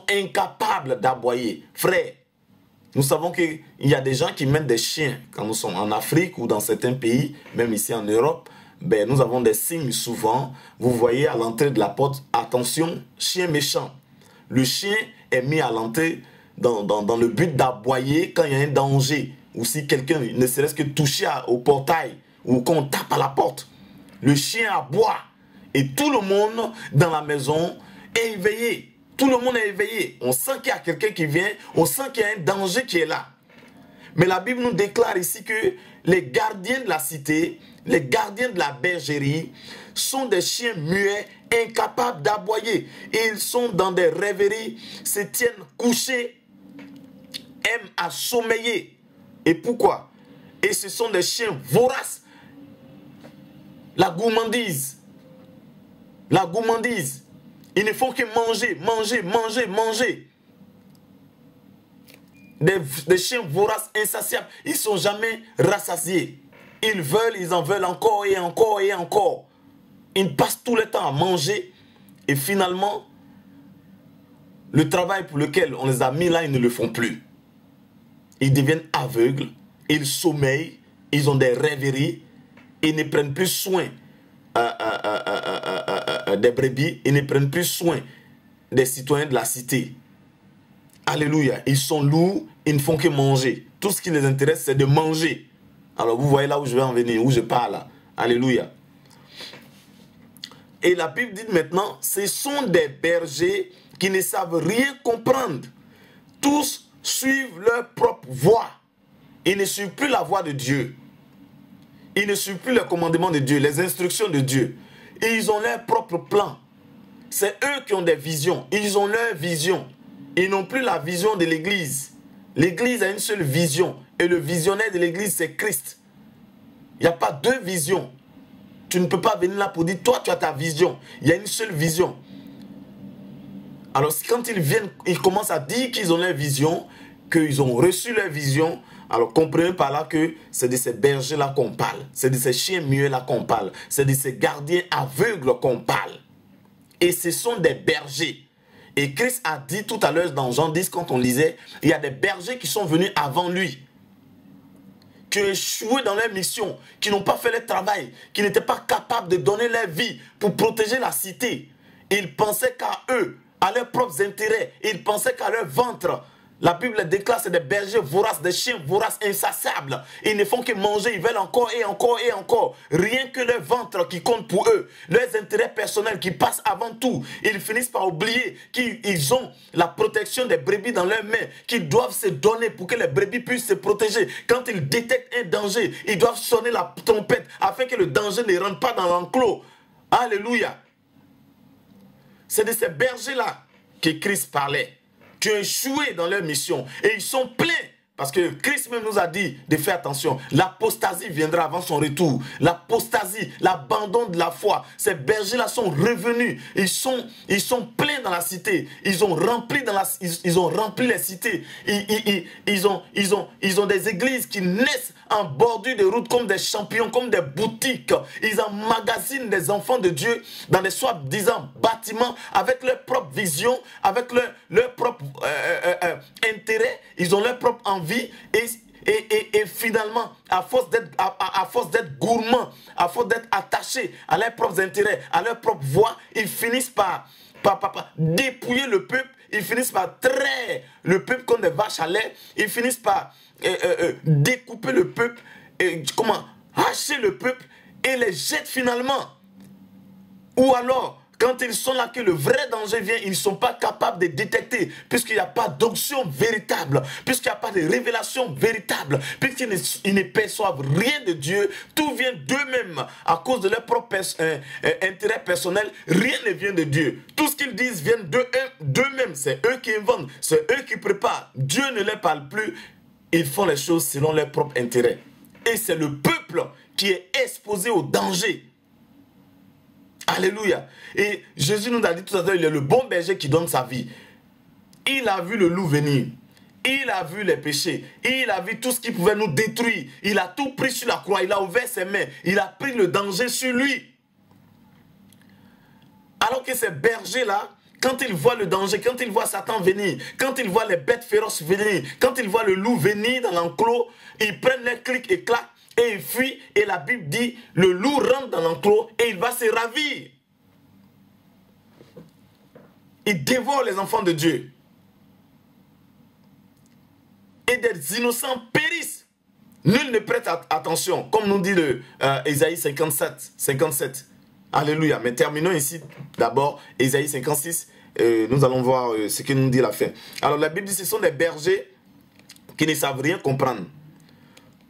incapables d'aboyer. Frère, nous savons qu'il y a des gens qui mènent des chiens quand nous sommes en Afrique ou dans certains pays, même ici en Europe. Ben, nous avons des signes souvent. Vous voyez à l'entrée de la porte, attention, chien méchant. Le chien est mis à l'entrée dans le but d'aboyer quand il y a un danger. Ou si quelqu'un ne serait-ce que touché au portail ou qu'on tape à la porte. Le chien aboie. Et tout le monde dans la maison est éveillé. Tout le monde est éveillé. On sent qu'il y a quelqu'un qui vient. On sent qu'il y a un danger qui est là. Mais la Bible nous déclare ici que les gardiens de la cité, les gardiens de la bergerie, sont des chiens muets, incapables d'aboyer. Ils sont dans des rêveries, se tiennent couchés, aiment à sommeiller. Et pourquoi? Et ce sont des chiens voraces. La gourmandise. La gourmandise. Ils ne font que manger, manger, manger, manger. Des chiens voraces, insatiables. Ils ne sont jamais rassasiés. Ils veulent, ils en veulent encore et encore et encore. Ils passent tout le temps à manger. Et finalement, le travail pour lequel on les a mis là, ils ne le font plus. Ils deviennent aveugles. Ils sommeillent. Ils ont des rêveries. Ils ne prennent plus soin des brebis, ils ne prennent plus soin des citoyens de la cité. Alléluia. Ils sont lourds, ils ne font que manger. Tout ce qui les intéresse, c'est de manger. Alors vous voyez là où je vais en venir, où je parle. Alléluia. Et la Bible dit maintenant, ce sont des bergers qui ne savent rien comprendre. Tous suivent leur propre voie. Ils ne suivent plus la voie de Dieu. Ils ne suivent plus les commandements de Dieu, les instructions de Dieu. Et ils ont leur propre plan. C'est eux qui ont des visions. Ils ont leur vision. Ils n'ont plus la vision de l'Église. L'Église a une seule vision. Et le visionnaire de l'Église, c'est Christ. Il n'y a pas deux visions. Tu ne peux pas venir là pour dire, toi, tu as ta vision. Il y a une seule vision. Alors, quand ils viennent, ils commencent à dire qu'ils ont leur vision, qu'ils ont reçu leur vision. Alors comprenez par là que c'est de ces bergers-là qu'on parle. C'est de ces chiens muets-là qu'on parle. C'est de ces gardiens aveugles qu'on parle. Et ce sont des bergers. Et Christ a dit tout à l'heure dans Jean 10, quand on lisait, il y a des bergers qui sont venus avant lui, qui ont échoué dans leur mission, qui n'ont pas fait le travail, qui n'étaient pas capables de donner leur vie pour protéger la cité. Ils pensaient qu'à eux, à leurs propres intérêts. Ils pensaient qu'à leur ventre. La Bible déclare c'est des bergers voraces, des chiens voraces, insatiables. Ils ne font que manger, ils veulent encore et encore et encore. Rien que leur ventre qui compte pour eux. Leurs intérêts personnels qui passent avant tout. Ils finissent par oublier qu'ils ont la protection des brebis dans leurs mains. Qu'ils doivent se donner pour que les brebis puissent se protéger. Quand ils détectent un danger, ils doivent sonner la trompette afin que le danger ne rentre pas dans l'enclos. Alléluia. C'est de ces bergers-là que Christ parlait, qui ont échoué dans leur mission. Et ils sont pleins. Parce que Christ même nous a dit de faire attention. L'apostasie viendra avant son retour. L'apostasie, l'abandon de la foi. Ces bergers-là sont revenus. Ils sont pleins dans la cité. Ils ont rempli les cités. Ils ont des églises qui naissent en bordure de route comme des champions, comme des boutiques. Ils emmagasinent des enfants de Dieu dans des soi-disant bâtiments avec leur propre vision, avec leur propre intérêt. Ils ont leur propre envie. Et finalement, à force d'être gourmands, à force d'être attachés à leurs propres intérêts, à leur propre voie, ils finissent par dépouiller le peuple, ils finissent par traire le peuple comme des vaches à lait, ils finissent par découper le peuple, hacher le peuple et les jettent finalement. Ou alors, quand ils sont là que le vrai danger vient, ils ne sont pas capables de détecter, puisqu'il n'y a pas d'onction véritable, puisqu'il n'y a pas de révélation véritable, puisqu'ils ne perçoivent rien de Dieu, tout vient d'eux-mêmes à cause de leur propre intérêt personnel, rien ne vient de Dieu. Tout ce qu'ils disent vient d'eux-mêmes, c'est eux qui inventent, c'est eux qui préparent. Dieu ne leur parle plus, ils font les choses selon leur propre intérêt. Et c'est le peuple qui est exposé au danger. Alléluia. Et Jésus nous a dit tout à l'heure, il est le bon berger qui donne sa vie. Il a vu le loup venir. Il a vu les péchés. Il a vu tout ce qui pouvait nous détruire. Il a tout pris sur la croix. Il a ouvert ses mains. Il a pris le danger sur lui. Alors que ces bergers-là, quand ils voient le danger, quand ils voient Satan venir, quand ils voient les bêtes féroces venir, quand ils voient le loup venir dans l'enclos, ils prennent les clics et claquent et ils fuient. Et la Bible dit, le loup rentre dans l'enclos et il va se ravir. Il dévore les enfants de Dieu. Et des innocents périssent. Nul ne prête attention, comme nous dit Ésaïe 57. Alléluia. Mais terminons ici d'abord, Ésaïe 56. Nous allons voir ce que nous dit la fin. Alors la Bible dit, ce sont des bergers qui ne savent rien comprendre.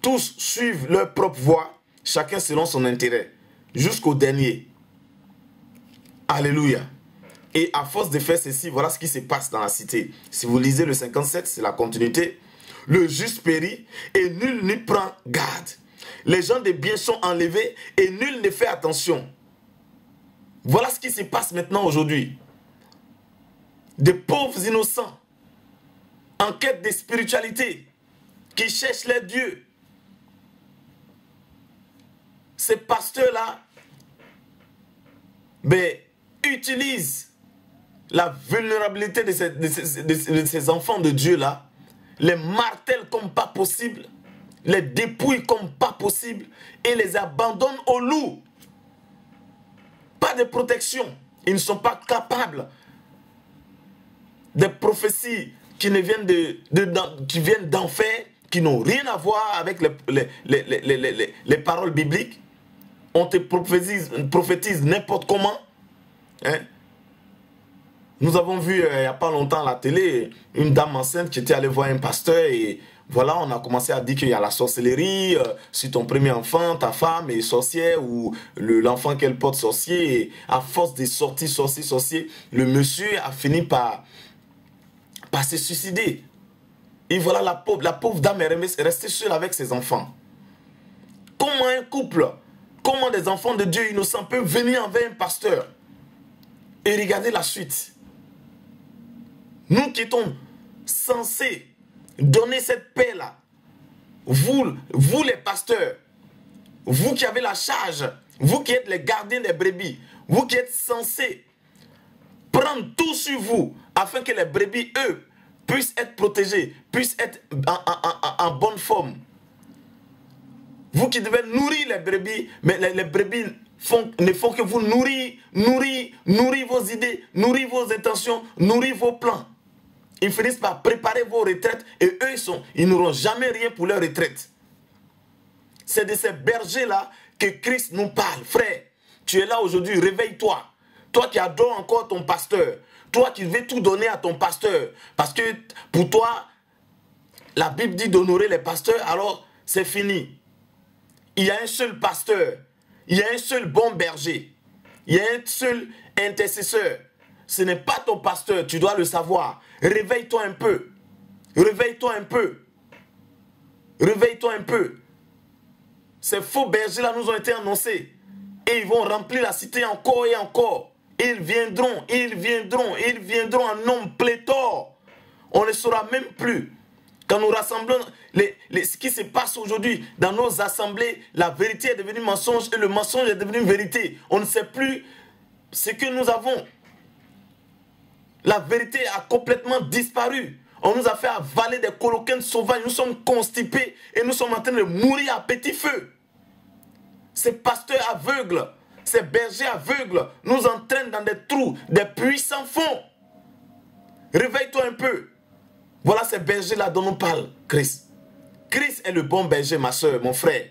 Tous suivent leur propre voie, chacun selon son intérêt, jusqu'au dernier. Alléluia. Et à force de faire ceci, voilà ce qui se passe dans la cité. Si vous lisez le 57, c'est la continuité. Le juste périt et nul n'y prend garde. Les gens de bien sont enlevés et nul ne fait attention. Voilà ce qui se passe maintenant aujourd'hui. Des pauvres innocents en quête de spiritualité qui cherchent les dieux. Ces pasteurs-là utilisent la vulnérabilité de ces enfants de Dieu-là, les martèlent comme pas possible, les dépouillent comme pas possible et les abandonnent au loup. Pas de protection. Ils ne sont pas capables. Des prophéties qui viennent d'enfer, qui n'ont rien à voir avec les paroles bibliques. On te prophétise n'importe comment. Hein? Nous avons vu il n'y a pas longtemps à la télé une dame enceinte qui était allée voir un pasteur et voilà, on a commencé à dire qu'il y a la sorcellerie sur ton premier enfant, ta femme est sorcière ou l'enfant qu'elle porte sorcier. Et à force de sortir sorcier, le monsieur a fini par se suicider. Et voilà, la pauvre dame est restée seule avec ses enfants. Comment un couple, comment des enfants de Dieu innocents peuvent venir envers un pasteur? Et regardez la suite. Nous qui sommes censés donner cette paix-là, vous les pasteurs, vous qui avez la charge, vous qui êtes les gardiens des brebis, vous qui êtes censés prendre tout sur vous afin que les brebis, eux, puissent être protégés, puissent être en bonne forme. Vous qui devez nourrir les brebis, mais les brebis ne font que vous nourrir vos idées, nourrir vos intentions, nourrir vos plans. Ils finissent par préparer vos retraites et eux, ils n'auront jamais rien pour leur retraite. C'est de ces bergers-là que Christ nous parle. Frère, tu es là aujourd'hui, réveille-toi. Toi qui adores encore ton pasteur. Toi qui veux tout donner à ton pasteur. Parce que pour toi, la Bible dit d'honorer les pasteurs, alors c'est fini. Il y a un seul pasteur. Il y a un seul bon berger. Il y a un seul intercesseur. Ce n'est pas ton pasteur, tu dois le savoir. Réveille-toi un peu. Réveille-toi un peu. Réveille-toi un peu. Ces faux bergers-là nous ont été annoncés. Et ils vont remplir la cité encore et encore. Ils viendront en nombre pléthore. On ne saura même plus. Quand nous rassemblons ce qui se passe aujourd'hui dans nos assemblées, la vérité est devenue mensonge et le mensonge est devenu vérité. On ne sait plus ce que nous avons. La vérité a complètement disparu. On nous a fait avaler des coloquins sauvages. Nous sommes constipés et nous sommes en train de mourir à petit feu. Ces pasteurs aveugles, ces bergers aveugles nous entraînent dans des trous, des puits sans fond. Réveille-toi un peu. Voilà ces bergers-là dont nous parle Christ. Christ est le bon berger, ma soeur, mon frère.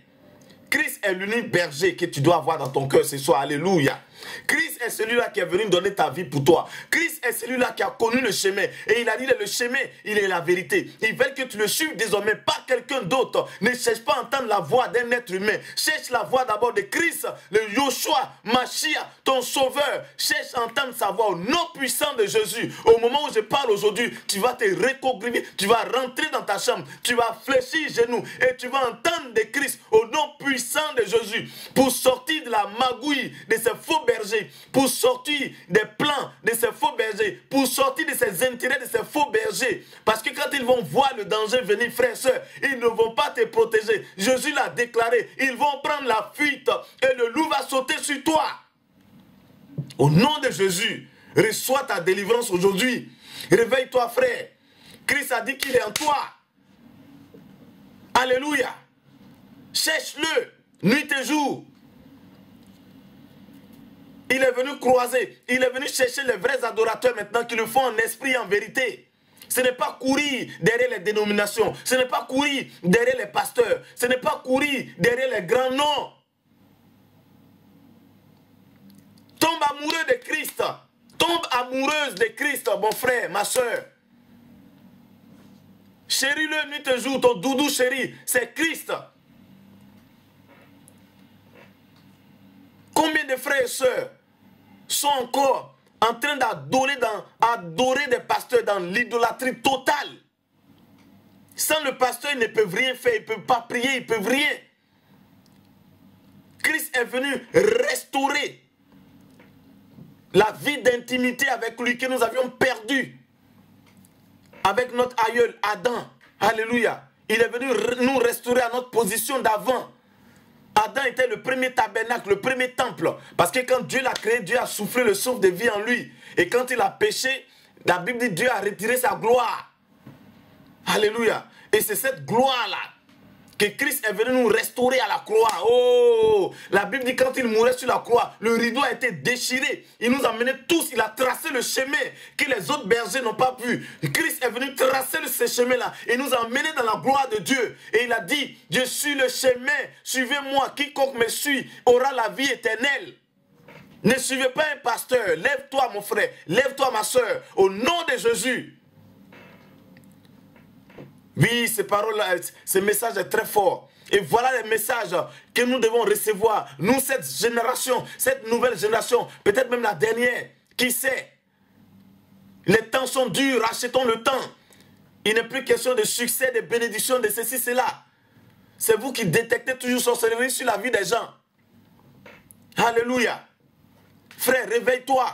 Christ est l'unique berger que tu dois avoir dans ton cœur ce soir. Alléluia. Christ est celui-là qui est venu donner ta vie pour toi. Christ est celui-là qui a connu le chemin. Et il a dit le chemin, il est la vérité. Il veut que tu le suives désormais, pas quelqu'un d'autre. Ne cherche pas à entendre la voix d'un être humain. Cherche la voix d'abord de Christ, le Yoshua, Mashiach, ton sauveur. Cherche à entendre sa voix au nom puissant de Jésus. Au moment où je parle aujourd'hui, tu vas te recroqueviller, tu vas rentrer dans ta chambre, tu vas fléchir les genoux et tu vas entendre de Christ au nom puissant de Jésus pour sortir de la magouille de ces faux bergers, pour sortir des plans de ces faux bergers, pour sortir de ces intérêts de ces faux bergers. Parce que quand ils vont voir le danger venir, frères et sœurs, ils ne vont pas te protéger. Jésus l'a déclaré, ils vont prendre la fuite et le loup va sauter sur toi. Au nom de Jésus, Reçois ta délivrance aujourd'hui. Réveille-toi, frère. Christ a dit qu'il est en toi. Alléluia. Cherche-le, nuit et jour. Il est venu croiser, il est venu chercher les vrais adorateurs maintenant qui le font en esprit et en vérité. Ce n'est pas courir derrière les dénominations, ce n'est pas courir derrière les pasteurs, ce n'est pas courir derrière les grands noms. Tombe amoureux de Christ, tombe amoureuse de Christ, mon frère, ma soeur. Chéris-le nuit et jour, ton doudou chéri, c'est Christ. Combien de frères et sœurs sont encore en train d'adorer des pasteurs dans l'idolâtrie totale? Sans le pasteur, ils ne peuvent rien faire, ils ne peuvent pas prier, ils ne peuvent rien. Christ est venu restaurer la vie d'intimité avec lui que nous avions perdue avec notre aïeul Adam. Alléluia. Il est venu nous restaurer à notre position d'avant. Adam était le premier tabernacle, le premier temple. Parce que quand Dieu l'a créé, Dieu a soufflé le souffle de vie en lui. Et quand il a péché, la Bible dit Dieu a retiré sa gloire. Alléluia. Et c'est cette gloire-là que Christ est venu nous restaurer à la croix. Oh, la Bible dit quand il mourait sur la croix, le rideau a été déchiré. Il nous a menés tous, il a tracé le chemin que les autres bergers n'ont pas pu. Christ est venu tracer ce chemin-là et nous a menés dans la gloire de Dieu. Et il a dit, je suis le chemin, suivez-moi, quiconque me suit aura la vie éternelle. Ne suivez pas un pasteur, lève-toi mon frère, lève-toi ma soeur, au nom de Jésus. Oui, ces paroles-là, ce message est très fort. Et voilà les messages que nous devons recevoir. Nous, cette génération, cette nouvelle génération, peut-être même la dernière, qui sait? Les temps sont durs, achetons le temps. Il n'est plus question de succès, de bénédiction, de ceci, cela. C'est vous qui détectez toujours sorcellerie sur la vie des gens. Alléluia. Frère, réveille-toi.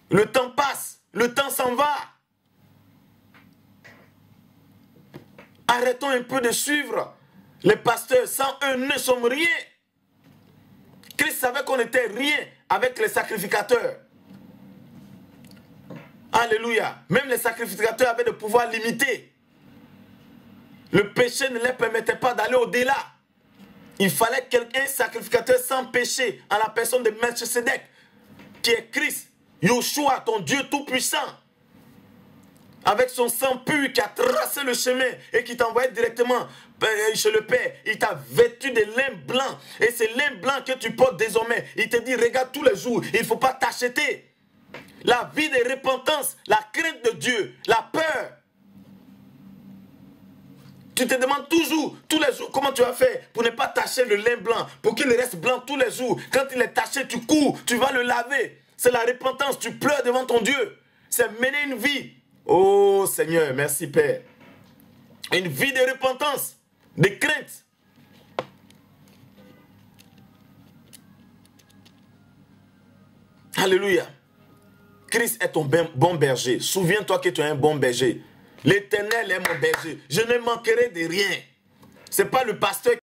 Le temps passe, le temps s'en va. Arrêtons un peu de suivre les pasteurs. Sans eux, nous ne sommes rien. Christ savait qu'on n'était rien avec les sacrificateurs. Alléluia. Même les sacrificateurs avaient des pouvoirs limités. Le péché ne leur permettait pas d'aller au-delà. Il fallait un sacrificateur sans péché en la personne de Melchisedec, qui est Christ, Yoshua, ton Dieu tout-puissant. Avec son sang pur qui a tracé le chemin et qui t'a envoyé directement chez le Père. Il t'a vêtu de lin blanc. Et c'est lin blanc que tu portes désormais. Il te dit, regarde tous les jours, il ne faut pas t'acheter. La vie de repentance, la crainte de Dieu, la peur. Tu te demandes toujours, tous les jours, comment tu vas faire pour ne pas tacher le lin blanc, pour qu'il reste blanc tous les jours. Quand il est taché, tu cours, tu vas le laver. C'est la repentance, tu pleures devant ton Dieu. C'est mener une vie. Oh Seigneur, merci Père. Une vie de repentance, de crainte. Alléluia. Christ est ton bon berger. Souviens-toi que tu es un bon berger. L'Éternel est mon berger. Je ne manquerai de rien. Ce n'est pas le pasteur